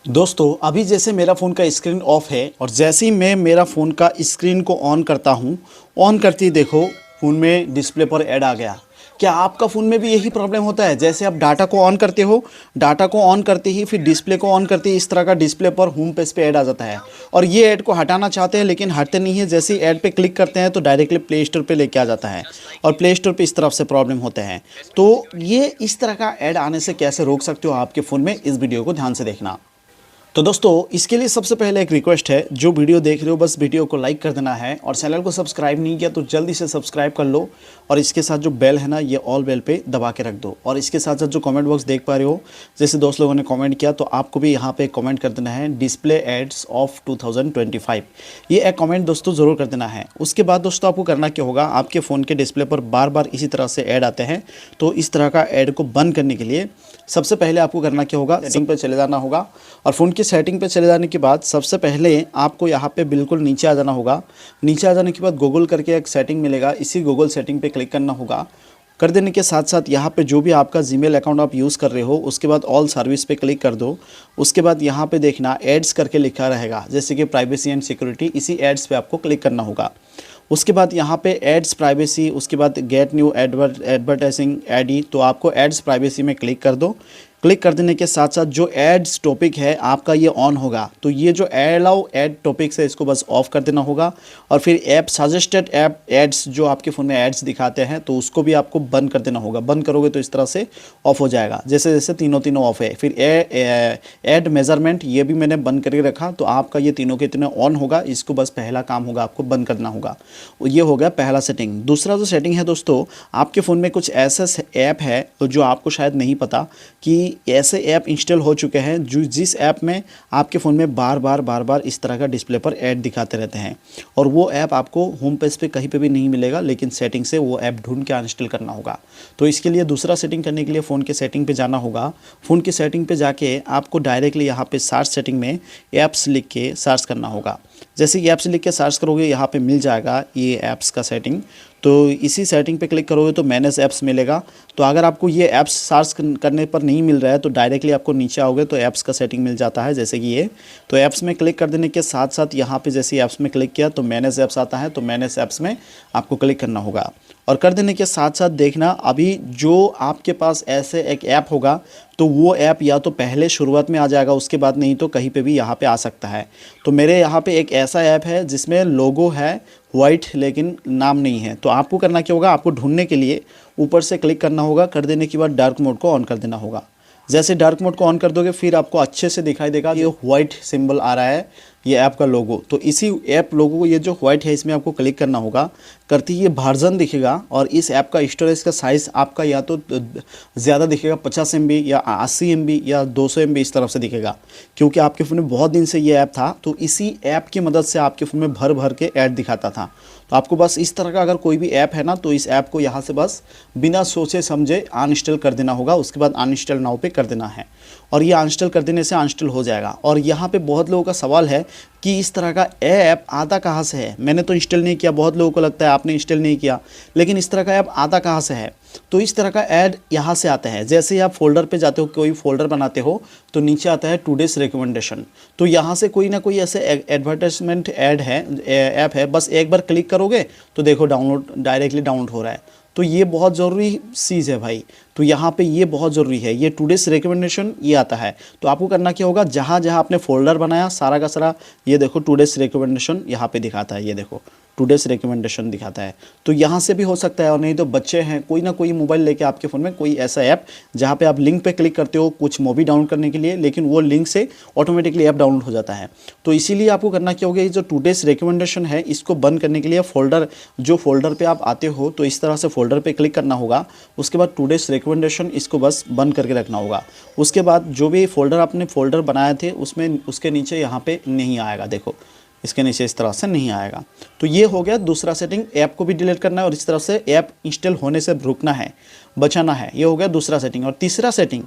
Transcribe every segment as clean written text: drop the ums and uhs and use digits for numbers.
दोस्तों अभी जैसे मेरा फ़ोन का स्क्रीन ऑफ है और जैसे ही मैं मेरा फ़ोन का स्क्रीन को ऑन करता हूँ, ऑन करते ही देखो फ़ोन में डिस्प्ले पर ऐड आ गया। क्या आपका फ़ोन में भी यही प्रॉब्लम होता है? जैसे आप डाटा को ऑन करते हो, डाटा को ऑन करते ही फिर डिस्प्ले को ऑन करते ही इस तरह का डिस्प्ले पर होम पेज पे ऐड आ जाता है और ये ऐड को हटाना चाहते हैं लेकिन हटते नहीं है। जैसे ही ऐड पे क्लिक करते हैं तो डायरेक्टली प्ले स्टोर पे लेके आ जाता है और प्ले स्टोर पे इस तरफ से प्रॉब्लम होते हैं। तो ये इस तरह का ऐड आने से कैसे रोक सकते हो आपके फ़ोन में, इस वीडियो को ध्यान से देखना। तो दोस्तों इसके लिए सबसे पहले एक रिक्वेस्ट है, जो वीडियो देख रहे हो बस वीडियो को लाइक कर देना है और चैनल को सब्सक्राइब नहीं किया तो जल्दी से सब्सक्राइब कर लो और इसके साथ जो बेल है ना, ये ऑल बेल पे दबा के रख दो। और इसके साथ साथ जो कमेंट बॉक्स देख पा रहे हो, जैसे दोस्त लोगों ने कमेंट किया तो आपको भी यहाँ पे कमेंट कर देना है डिस्प्ले एड्स ऑफ 2025, ये एक कमेंट दोस्तों ज़रूर कर देना है। उसके बाद दोस्तों आपको करना क्या होगा, आपके फ़ोन के डिस्प्ले पर बार बार इसी तरह से ऐड आते हैं, तो इस तरह का ऐड को बंद करने के लिए सबसे पहले आपको करना क्या होगा, सेटिंग पे चले जाना होगा और फ़ोन की सेटिंग पे चले जाने के बाद सबसे पहले आपको यहाँ पे बिल्कुल नीचे आ जाना होगा। नीचे आ जाने के बाद गूगल करके एक सेटिंग मिलेगा, इसी गूगल सेटिंग पे क्लिक करना होगा। कर देने के साथ साथ यहाँ पे जो भी आपका जीमेल अकाउंट आप यूज़ कर रहे हो उसके बाद ऑल सर्विस पे क्लिक कर दो। उसके बाद यहाँ पे देखना एड्स करके लिखा रहेगा, जैसे कि प्राइवेसी एंड सिक्योरिटी, इसी एड्स पे आपको क्लिक करना होगा। उसके बाद यहाँ पे एड्स प्राइवेसी, उसके बाद गेट न्यू एडवर्टाइजिंग एडी, तो आपको एड्स प्राइवेसी में क्लिक कर दो। क्लिक कर देने के साथ साथ जो एड्स टॉपिक है आपका ये ऑन होगा, तो ये जो अलाउ एड टॉपिक्स है इसको बस ऑफ कर देना होगा। और फिर ऐप सजेस्टेड ऐप एड्स जो आपके फ़ोन में एड्स दिखाते हैं तो उसको भी आपको बंद कर देना होगा। बंद करोगे तो इस तरह से ऑफ हो जाएगा, जैसे जैसे तीनों ऑफ है। फिर एड मेजरमेंट ये भी मैंने बंद करके रखा, तो आपका ये तीनों के तीनों ऑन होगा। इसको बस पहला काम होगा आपको बंद करना होगा। ये हो गया पहला सेटिंग। दूसरा जो सेटिंग है दोस्तों, आपके फ़ोन में कुछ ऐसा ऐप है जो आपको शायद नहीं पता कि ऐसे ऐप इंस्टॉल हो चुके हैं जो जिस ऐप में आपके फ़ोन में बार बार इस तरह का डिस्प्ले पर ऐड दिखाते रहते हैं और वो ऐप आपको होम पेज पे कहीं पे भी नहीं मिलेगा, लेकिन सेटिंग से वो ऐप ढूंढ के अनइंस्टॉल करना होगा। तो इसके लिए दूसरा सेटिंग करने के लिए फ़ोन के सेटिंग पे जाना होगा। फ़ोन की सेटिंग पे जाके आपको डायरेक्टली यहाँ पे सर्च सेटिंग में ऐप्स लिख के सर्च करना होगा। जैसे ही ऐप्स लिख के सर्च करोगे यहाँ पे मिल जाएगा ये ऐप्स का सेटिंग, तो इसी सेटिंग पे क्लिक करोगे तो मैनेज ऐप्स मिलेगा। तो अगर आपको ये ऐप्स सर्च करने पर नहीं मिल रहा है तो डायरेक्टली आपको नीचे आओगे तो ऐप्स का सेटिंग मिल जाता है, जैसे कि ये। तो ऐप्स में क्लिक कर देने के साथ साथ यहाँ पे जैसे ऐप्स में क्लिक किया तो मैनेज ऐप्स आता है, तो मैनेज ऐप्स में आपको क्लिक करना होगा। और कर देने के साथ साथ देखना, अभी जो आपके पास ऐसे एक ऐप होगा तो वो ऐप या तो पहले शुरुआत में आ जाएगा, उसके बाद नहीं तो कहीं पे भी यहाँ पे आ सकता है। तो मेरे यहाँ पे एक ऐसा ऐप है जिसमें लोगो है वाइट लेकिन नाम नहीं है। तो आपको करना क्या होगा, आपको ढूंढने के लिए ऊपर से क्लिक करना होगा। कर देने के बाद डार्क मोड को ऑन कर देना होगा। जैसे डार्क मोड को ऑन कर दोगे फिर आपको अच्छे से दिखाई देगा, ये वाइट सिंबल आ रहा है, ये ऐप का लोगो। तो इसी ऐप लोगो को, ये जो वाइट है इसमें आपको क्लिक करना होगा। करते ही ये वर्जन दिखेगा और इस ऐप का स्टोरेज का साइज़ आपका या तो ज़्यादा दिखेगा 50 MB या 80 MB या 200 MB इस तरफ से दिखेगा, क्योंकि आपके फ़ोन में बहुत दिन से ये ऐप था तो इसी ऐप की मदद से आपके फ़ोन में भर भर के ऐड दिखाता था। तो आपको बस इस तरह का अगर कोई भी ऐप है ना तो इस ऐप को यहाँ से बस बिना सोचे समझे अनइंस्टॉल कर देना होगा। उसके बाद अनइंस्टॉल नाउ पे कर देना है और ये अनइंस्टॉल कर देने से अनइंस्टॉल हो जाएगा। और यहाँ पे बहुत लोगों का सवाल है कि इस तरह का ऐप आता कहाँ से है, मैंने तो इंस्टॉल नहीं किया। बहुत लोगों को लगता है आपने इंस्टॉल नहीं किया, लेकिन इस तरह का ऐप आता कहाँ से है, तो इस तरह का ऐड यहाँ से आता है। जैसे ही आप फोल्डर पे जाते हो, कोई फोल्डर बनाते हो तो नीचे आता है टुडेस रिकमेंडेशन, तो यहाँ से कोई ना कोई ऐसे एडवर्टाइजमेंट ऐड है, ऐप है, बस एक बार क्लिक करोगे तो देखो डायरेक्टली डाउनलोड हो रहा है। तो ये बहुत ज़रूरी चीज़ है भाई, तो यहाँ पे ये बहुत ज़रूरी है, ये टुडेस रिकमेंडेशन ये आता है। तो आपको करना क्या होगा, जहाँ जहाँ आपने फोल्डर बनाया सारा का सारा ये देखो टुडेस रिकमेंडेशन यहाँ पे दिखाता है, ये देखो टुडेस रिकमेंडेशन दिखाता है। तो यहाँ से भी हो सकता है, और नहीं तो बच्चे हैं कोई ना कोई मोबाइल लेके आपके फ़ोन में कोई ऐसा ऐप जहाँ पे आप लिंक पे क्लिक करते हो कुछ मूवी डाउनलोड करने के लिए, लेकिन वो लिंक से ऑटोमेटिकली ऐप डाउनलोड हो जाता है। तो इसीलिए आपको करना क्या होगा, ये जो टुडेस रिकमेंडेशन है इसको बंद करने के लिए फोल्डर, जो फोल्डर पर आप आते हो तो इस तरह से फोल्डर पर क्लिक करना होगा। उसके बाद टुडेस रिकमेंडेशन इसको बस बंद करके रखना होगा। उसके बाद जो भी फोल्डर आपने फोल्डर बनाए थे उसमें उसके नीचे यहाँ पे नहीं आएगा, देखो इसके नीचे इस तरह से नहीं आएगा। तो ये हो गया दूसरा सेटिंग, ऐप को भी डिलीट करना है और इस तरह से ऐप इंस्टॉल होने से रुकना है। बचाना है। ये हो गया दूसरा सेटिंग। और तीसरा सेटिंग,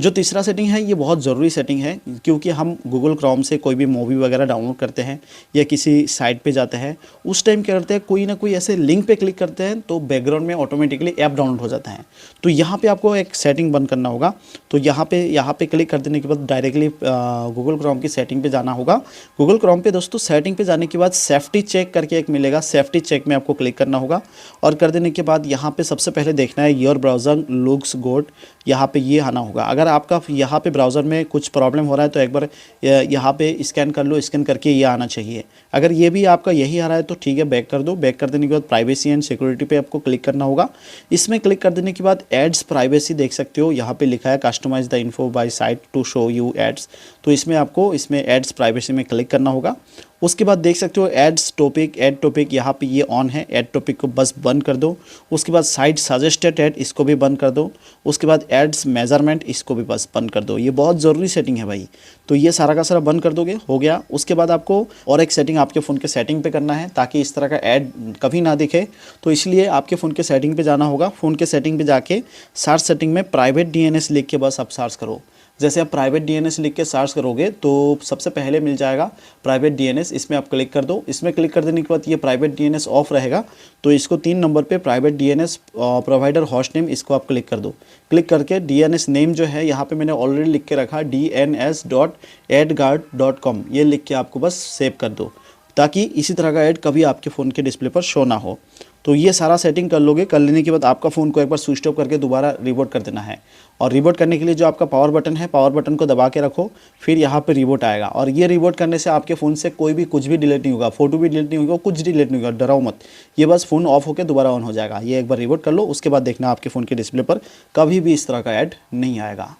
जो तीसरा सेटिंग है ये बहुत ज़रूरी सेटिंग है, क्योंकि हम गूगल क्रोम से कोई भी मूवी वगैरह डाउनलोड करते हैं या किसी साइट पे जाते हैं, उस टाइम क्या करते हैं, कोई ना कोई ऐसे लिंक पे क्लिक करते हैं तो बैकग्राउंड में ऑटोमेटिकली ऐप डाउनलोड हो जाता है। तो यहाँ पे आपको एक सेटिंग बंद करना होगा। तो यहाँ पे क्लिक कर देने के बाद डायरेक्टली गूगल क्रोम की सेटिंग पे जाना होगा। गूगल क्रोम पे दोस्तों सेटिंग पे जाने के बाद सेफ्टी चेक करके एक मिलेगा, सेफ्टी चेक में आपको क्लिक करना होगा। और कर देने के बाद यहाँ पे सबसे पहले देखना है योर ब्राउज़र लुक्स गुड, यहाँ पे ये आना होगा। अगर आपका यहाँ पे ब्राउज़र में कुछ प्रॉब्लम हो रहा है तो एक बार यहाँ पे स्कैन कर लो, स्कैन करके ये आना चाहिए। अगर ये भी आपका यही आ रहा है तो ठीक है, बैक कर दो। बैक कर देने के बाद प्राइवेसी एंड सिक्योरिटी पे आपको क्लिक करना होगा। इसमें क्लिक कर देने के बाद एड्स प्राइवेसी देख सकते हो, यहाँ पे लिखा है customise the info by site to show you ads. तो इसमें आपको इसमें एड्स प्राइवेसी में क्लिक करना होगा। उसके बाद देख सकते हो एड्स टॉपिक, ऐड टॉपिक यहाँ पे ये ऑन है, ऐड टॉपिक को बस बंद कर दो। उसके बाद साइट सजेस्टेड ऐड, इसको भी बंद कर दो। उसके बाद एड्स मेजरमेंट, इसको भी बस बंद कर दो। ये बहुत ज़रूरी सेटिंग है भाई। तो ये सारा का सारा बंद कर दोगे, हो गया। उसके बाद आपको और एक सेटिंग आपके फ़ोन के सेटिंग पे करना है, ताकि इस तरह का ऐड कभी ना दिखे। तो इसलिए आपके फ़ोन के सेटिंग पे जाना होगा। फ़ोन के सेटिंग पे जाके सर्च सेटिंग में प्राइवेट DNS लिख के बस आप सर्च करो। जैसे आप प्राइवेट DNS लिख के सर्च करोगे तो सबसे पहले मिल जाएगा प्राइवेट DNS, इसमें आप क्लिक कर दो। इसमें क्लिक कर देने के बाद ये प्राइवेट DNS ऑफ रहेगा, तो इसको 3 नंबर पे private DNS provider host name, इसको आप क्लिक कर दो। क्लिक करके DNS नेम जो है यहाँ पे मैंने ऑलरेडी लिख के रखा dns.adguard.com, ये लिख के आपको बस सेव कर दो, ताकि इसी तरह का ऐड कभी आपके फ़ोन के डिस्प्ले पर शो ना हो। तो ये सारा सेटिंग कर लोगे। कर लेने के बाद आपका फ़ोन को एक बार स्विच ऑफ करके दोबारा रिबूट कर देना है। और रिबूट करने के लिए जो आपका पावर बटन है, पावर बटन को दबा के रखो, फिर यहाँ पे रिबूट आएगा। और ये रिबूट करने से आपके फ़ोन से कोई भी कुछ भी डिलीट नहीं होगा, फोटो भी डिलीट नहीं होगा, कुछ डिलीट नहीं होगा, डराओ मत। ये बस फ़ोन ऑफ होकर दोबारा ऑन हो जाएगा। ये एक बार रिबूट कर लो, उसके बाद देखना आपके फ़ोन के डिस्प्ले पर कभी भी इस तरह का ऐड नहीं आएगा।